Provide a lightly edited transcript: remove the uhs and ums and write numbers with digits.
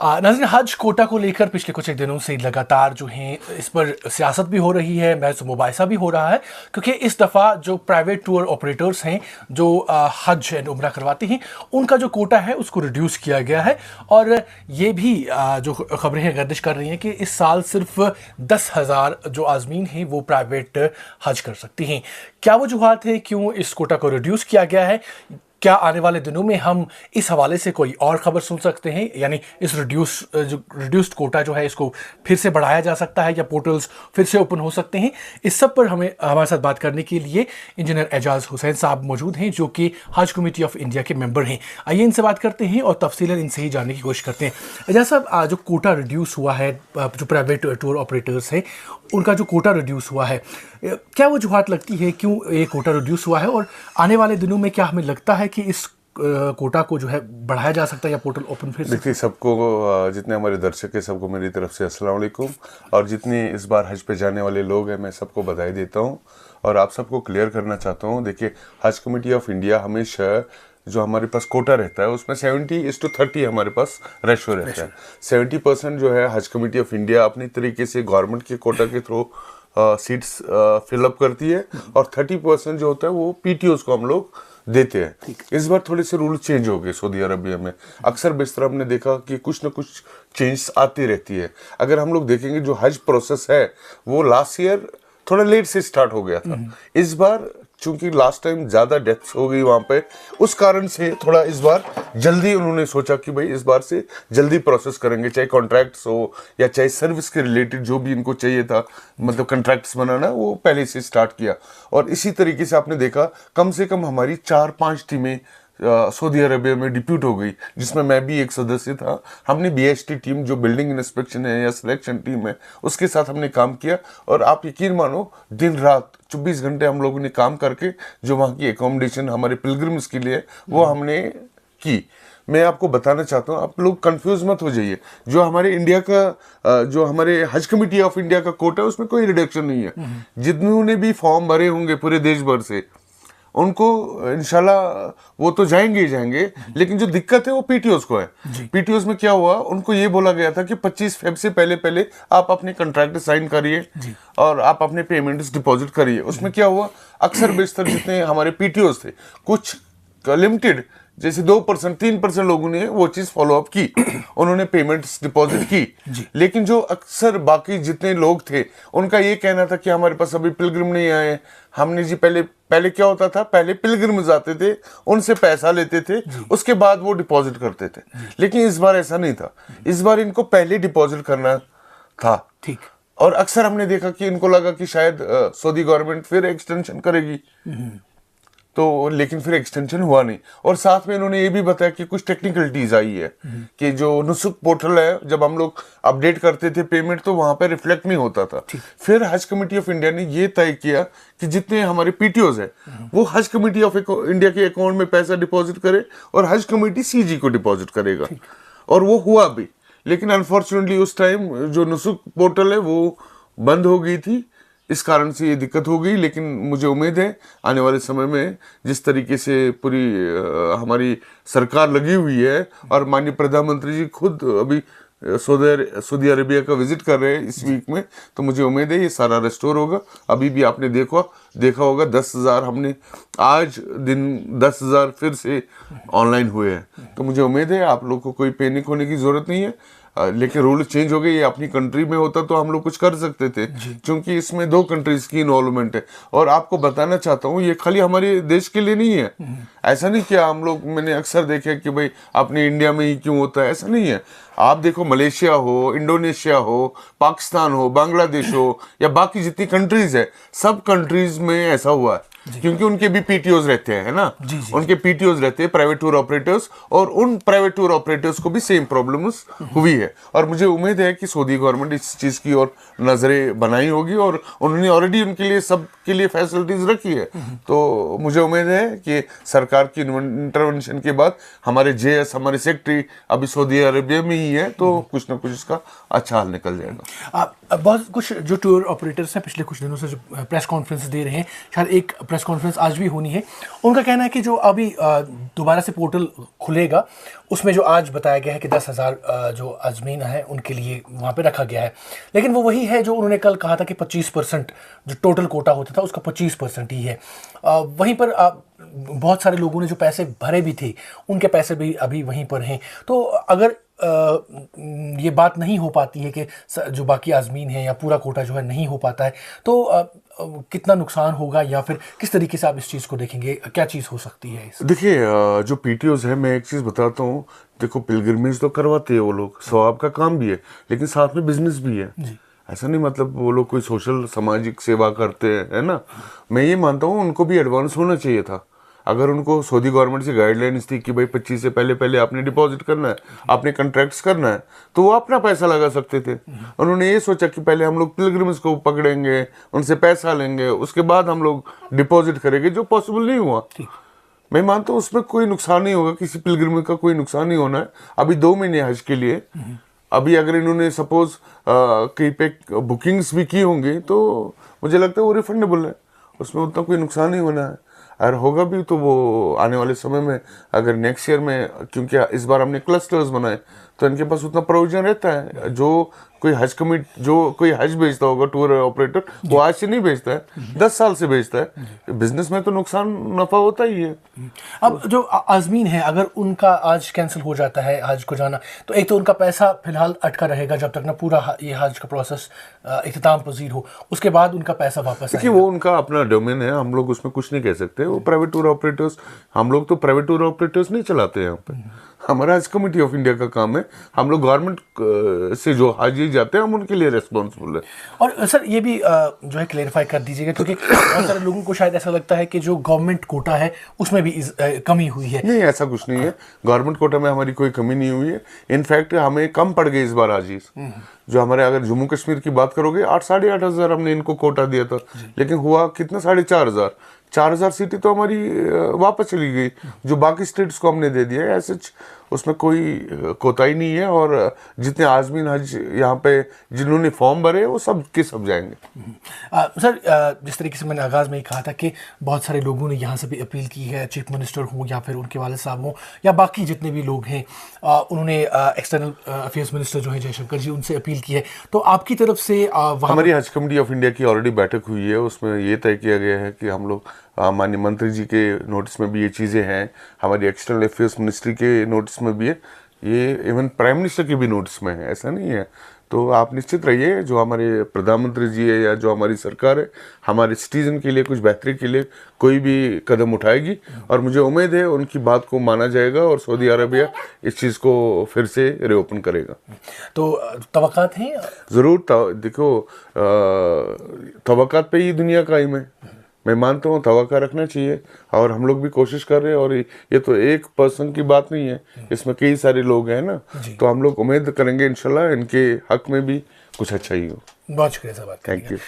नाज़रीन, हज कोटा को लेकर पिछले कुछ एक दिनों से लगातार जो है इस पर सियासत भी हो रही है, महज मुबाहिसा भी हो रहा है, क्योंकि इस दफ़ा जो प्राइवेट टूर ऑपरेटर्स हैं जो हज एंड उम्रा करवाते हैं, उनका जो कोटा है उसको रिड्यूस किया गया है। और ये भी जो खबरें हैं गर्दिश कर रही हैं कि इस साल सिर्फ 10,000 जो आज़मीन हैं वो प्राइवेट हज कर सकती हैं। क्या वजूहात है क्यों इस कोटा को रिड्यूस किया गया है? क्या आने वाले दिनों में हम इस हवाले से कोई और खबर सुन सकते हैं, यानी इस रिड्यूस्ड कोटा जो है इसको फिर से बढ़ाया जा सकता है या पोर्टल्स फिर से ओपन हो सकते हैं? इस सब पर हमारे साथ बात करने के लिए इंजीनियर एजाज हुसैन साहब मौजूद हैं, जो कि हज कमेटी ऑफ इंडिया के मेंबर हैं। आइए इनसे बात करते हैं और तफसीलन इनसे ही जानने की कोशिश करते हैं। एजाज साहब, जो कोटा रिड्यूस हुआ है, जो प्राइवेट टूर ऑपरेटर्स हैं उनका जो कोटा रिड्यूस हुआ है, क्या वजूहात लगती है क्यों ये कोटा रिड्यूस हुआ है, और आने वाले दिनों में क्या हमें लगता है कि इस कोटा को जो है बढ़ाया जा सकता है या पोर्टल ओपन फिर से? देखिए, सबको, जितने हमारे दर्शक हैं, सबको मेरी तरफ से अस्सलाम वालेकुम। और जितने इस बार हज पे जाने वाले लोग हैं, मैं सबको बधाई देता हूं और आप सबको क्लियर करना चाहता हूं। देखिए, हज कमेटी ऑफ इंडिया हमेशा जो हमारे पास कोटा रहता है उसमें 70:30 हमारे पास रेशो रहता है। 70% जो है हज कमेटी ऑफ इंडिया अपनी तरीके से गवर्नमेंट के कोटा के थ्रू सीट्स फिलअप करती है, और 30% जो होता है वो पीटीओज को हम लोग देते हैं। इस बार थोड़े से रूल चेंज हो गए सऊदी अरबिया में। अक्सर बेशतर हमने देखा कि कुछ ना कुछ चेंज आती रहती है। अगर हम लोग देखेंगे, जो हज प्रोसेस है वो लास्ट ईयर थोड़ा लेट से स्टार्ट हो गया था। इस बार चूंकि लास्ट टाइम ज़्यादा डेथ्स हो गई वहाँ पे, उस कारण से थोड़ा इस बार जल्दी उन्होंने सोचा कि भाई इस बार से जल्दी प्रोसेस करेंगे, चाहे कॉन्ट्रैक्ट्स हो या चाहे सर्विस के रिलेटेड जो भी इनको चाहिए था, मतलब कॉन्ट्रैक्ट्स बनाना, वो पहले से स्टार्ट किया। और इसी तरीके से आपने देखा कम से कम हमारी 4-5 टीमें सऊदी अरबिया में डिप्यूट हो गई, जिसमें मैं भी एक सदस्य था। हमने बीएसटी टीम, जो बिल्डिंग इंस्पेक्शन है या सिलेक्शन टीम है, उसके साथ हमने काम किया। और आप यकीन मानो, दिन रात 24 घंटे हम लोगों ने काम करके जो वहाँ की एकोमोडेशन हमारे पिलग्रिम्स के लिए वो हमने की। मैं आपको बताना चाहता हूँ, आप लोग कंफ्यूज मत हो जाइए। जो हमारे इंडिया का, जो हमारे हज कमेटी ऑफ इंडिया का कोटा है, उसमें कोई रिडक्शन नहीं है। जिन्होंने भी फॉर्म भरे होंगे पूरे देश भर से, उनको इंशाल्लाह वो तो जाएंगे ही जाएंगे। लेकिन जो दिक्कत है वो पीटीओस को है। पीटीओस में क्या हुआ, उनको ये बोला गया था कि 25 फेब से पहले पहले आप अपने कॉन्ट्रैक्ट साइन करिए और आप अपने पेमेंट्स डिपॉजिट करिए। उसमें क्या हुआ, अक्सर बेशतर जितने हमारे पीटीओस थे, कुछ लिमिटेड जैसे 2%, 3% लोगों ने वो चीज फॉलो अप की, उन्होंने पेमेंट्स डिपॉजिट की। लेकिन जो अक्सर बाकी जितने लोग थे, उनका ये कहना था कि हमारे पास अभी पिलग्रिम नहीं आए। हमने जी पहले क्या होता था, पहले पिलग्रिम्स आते थे, उनसे पैसा लेते थे, उसके बाद वो डिपॉजिट करते थे। लेकिन इस बार ऐसा नहीं था। इस बार इनको पहले डिपॉजिट करना था। ठीक। और अक्सर हमने देखा कि इनको लगा कि शायद सऊदी गवर्नमेंट फिर एक्सटेंशन करेगी, तो लेकिन फिर एक्सटेंशन हुआ नहीं। और साथ में इन्होंने ये भी बताया कि कुछ टेक्निकलिटीज आई है कि जो नुसुक पोर्टल है, जब हम लोग अपडेट करते थे पेमेंट, तो वहां पे रिफ्लेक्ट नहीं होता था। फिर हज कमेटी ऑफ इंडिया ने ये तय किया कि जितने हमारे पीटीओज है वो हज कमेटी ऑफ इंडिया के अकाउंट में पैसा डिपॉजिट करे और हज कमेटी सीजी को डिपॉजिट करेगा। और वो हुआ भी। लेकिन अनफॉर्चुनेटली उस टाइम जो नुसुक पोर्टल है वो बंद हो गई थी, इस कारण से ये दिक्कत हो गई। लेकिन मुझे उम्मीद है आने वाले समय में जिस तरीके से पूरी हमारी सरकार लगी हुई है, और माननीय प्रधानमंत्री जी खुद अभी सऊदी अरेबिया का विजिट कर रहे हैं इस वीक में, तो मुझे उम्मीद है ये सारा रेस्टोर होगा। अभी भी आपने देखा होगा 10,000 हमने आज दिन 10,000 फिर से ऑनलाइन हुए हैं। तो मुझे उम्मीद है आप लोग को कोई पैनिक होने की जरूरत नहीं है। लेकिन रूल चेंज हो गए। ये अपनी कंट्री में होता तो हम लोग कुछ कर सकते थे, क्योंकि इसमें 2 कंट्रीज की इन्वॉल्वमेंट है। और आपको बताना चाहता हूँ, ये खाली हमारे देश के लिए नहीं है। ऐसा नहीं कि हम लोग, मैंने अक्सर देखा कि भाई अपने इंडिया में ही क्यों होता है, ऐसा नहीं है। आप देखो, मलेशिया हो, इंडोनेशिया हो, पाकिस्तान हो, बांग्लादेश हो, या बाकी जितनी कंट्रीज है, सब कंट्रीज में ऐसा हुआ है। क्योंकि उनके भी पीटीओज रहते हैं, है ना। उनके पीटीओज रहते हैं, प्राइवेट टूर ऑपरेटर्स, और उन प्राइवेट टूर ऑपरेटर्स को भी सेम प्रॉब्लम्स हुई है। और मुझे उम्मीद है कि सऊदी गवर्नमेंट इस चीज की और नजरें बनाई होगी, और उन्होंने ऑलरेडी उनके लिए सबके लिए फैसिलिटीज रखी है। तो मुझे उम्मीद है कि सरकार की इंटरवेंशन के बाद हमारे जेएस, हमारे सेक्रेटरी अभी सऊदी अरेबिया में ही है, तो कुछ ना कुछ इसका अच्छा हाल निकल जाएगा। बहुत कुछ जो टूर ऑपरेटर्स हैं पिछले कुछ दिनों से जो प्रेस कॉन्फ्रेंस दे रहे हैं, शायद एक प्रेस कॉन्फ्रेंस आज भी होनी है। उनका कहना है कि जो अभी दोबारा से पोर्टल खुलेगा उसमें जो आज बताया गया है कि 10,000 जो आज़मीन है उनके लिए वहाँ पे रखा गया है, लेकिन वो वही है जो उन्होंने कल कहा था कि 25% जो टोटल कोटा होता था उसका 25% ही है। वहीं पर बहुत सारे लोगों ने जो पैसे भरे भी थे उनके पैसे भी अभी वहीं पर हैं। तो अगर ये बात नहीं हो पाती है कि जो बाकी आज़मीन है या पूरा कोटा जो है नहीं हो पाता है, तो कितना नुकसान होगा या फिर किस तरीके से आप इस चीज़ को देखेंगे, क्या चीज़ हो सकती है इस? देखिए जो पीटीओज है, मैं एक चीज़ बताता हूँ, देखो पिलग्रिमेज तो करवाते हैं वो लोग, सवाब का काम भी है, लेकिन साथ में बिजनेस भी है। ऐसा नहीं मतलब वो लोग कोई सोशल सामाजिक सेवा करते हैं, है ना। मैं ये मानता हूँ उनको भी एडवांस होना चाहिए था। अगर उनको सऊदी गवर्नमेंट से गाइडलाइंस थी कि भाई 25 से पहले आपने डिपॉजिट करना है, आपने कॉन्ट्रैक्ट्स करना है, तो वो अपना पैसा लगा सकते थे। उन्होंने ये सोचा कि पहले हम लोग पिलग्रिम्स को पकड़ेंगे, उनसे पैसा लेंगे, उसके बाद हम लोग डिपॉजिट करेंगे, जो पॉसिबल नहीं हुआ। मैं मानता हूँ उसमें कोई नुकसान नहीं होगा, किसी पिलग्रिम का कोई नुकसान नहीं होना है। अभी 2 महीने हज के लिए, अभी अगर इन्होंने सपोज कहीं पे बुकिंग्स भी की होंगी तो मुझे लगता है वो रिफंडेबल है, उसमें उतना कोई नुकसान नहीं होना है। और होगा भी तो वो आने वाले समय में, अगर नेक्स्ट ईयर में, क्योंकि इस बार हमने क्लस्टर्स बनाए तो इनके पास उतना प्रोविजन रहता है। जो कोई हज जो कोई हज बेचता होगा टूर ऑपरेटर, वो आज से नहीं बेचता है, 10 साल से बेचता है। बिजनेस में तो नुकसान नफा होता ही है। अब जो आज़मीन है अगर उनका आज कैंसिल हो जाता है हज को जाना, तो एक तो उनका पैसा फिलहाल अटका रहेगा जब तक ना पूरा ये हज का प्रोसेस इख्तिताम पजीर हो, उसके बाद उनका पैसा वापस देखिए वो उनका अपना डोमेन है, हम लोग उसमें कुछ नहीं कह सकते। वो प्राइवेट टूर ऑपरेटर्स, हम लोग तो प्राइवेट टूर ऑपरेटर्स नहीं चलाते हैं यहाँ पे। हमारा हज कमेटी ऑफ इंडिया का काम है, हम लोग गवर्नमेंट से जो हाजी जाते हैं हम उनके लिए रिस्पॉन्सिबल है। और सर ये भी जो है क्लेरिफाई कर दीजिएगा, क्योंकि बहुत सारे लोगों को शायद ऐसा लगता है कि जो गवर्नमेंट कोटा है उसमें भी कमी हुई है। नहीं, ऐसा कुछ नहीं है, गवर्नमेंट कोटा में हमारी कोई कमी नहीं हुई है। इनफैक्ट हमें कम पड़ गई इस बार हाजीज। जो हमारे, अगर जम्मू कश्मीर की बात करोगे, 8,500 हमने इनको कोटा दिया था, लेकिन हुआ कितना, 4,500। 4,000 सीटें तो हमारी वापस चली गई, जो बाकी स्टेट्स को हमने दे दिया है। ऐसे उसमें कोई कोताही नहीं है। और जितने आज़मीन हज यहाँ पे जिन्होंने फॉर्म भरे वो सब के सब जाएंगे। सर जिस तरीके से मैंने आगाज़ में ही कहा था कि बहुत सारे लोगों ने यहाँ से भी अपील की है, चीफ मिनिस्टर हो या फिर उनके वाले साहब हों या बाकी जितने भी लोग हैं, उन्होंने एक्सटर्नल अफेयर्स मिनिस्टर जो है जयशंकर जी, उनसे अपील की है। तो आपकी तरफ से हमारी हज कमेटी ऑफ इंडिया की ऑलरेडी बैठक हुई है, उसमें ये तय किया गया है कि हम लोग, माननीय मंत्री जी के नोटिस में भी ये चीज़ें हैं, हमारी एक्सटर्नल अफेयर्स मिनिस्ट्री के नोटिस में भी है, ये इवन प्राइम मिनिस्टर के भी नोटिस में है, ऐसा नहीं है। तो आप निश्चित रहिए, जो हमारे प्रधानमंत्री जी है या जो हमारी सरकार है, हमारे सिटीजन के लिए कुछ बेहतरी के लिए कोई भी कदम उठाएगी, और मुझे उम्मीद है उनकी बात को माना जाएगा और सऊदी अरबिया इस चीज़ को फिर से रीओपन करेगा। तो तवक्कात हैं ज़रूर। देखो तवक्कात पे ही दुनिया कायम है। मैं मानता हूँ तवक्का रखना चाहिए, और हम लोग भी कोशिश कर रहे हैं। और ये तो एक पर्सन की बात नहीं है, इसमें कई सारे लोग हैं ना, तो हम लोग उम्मीद करेंगे इंशाल्लाह इनके हक में भी कुछ अच्छा ही हो। बहुत शुक्रिया साहब, थैंक यू।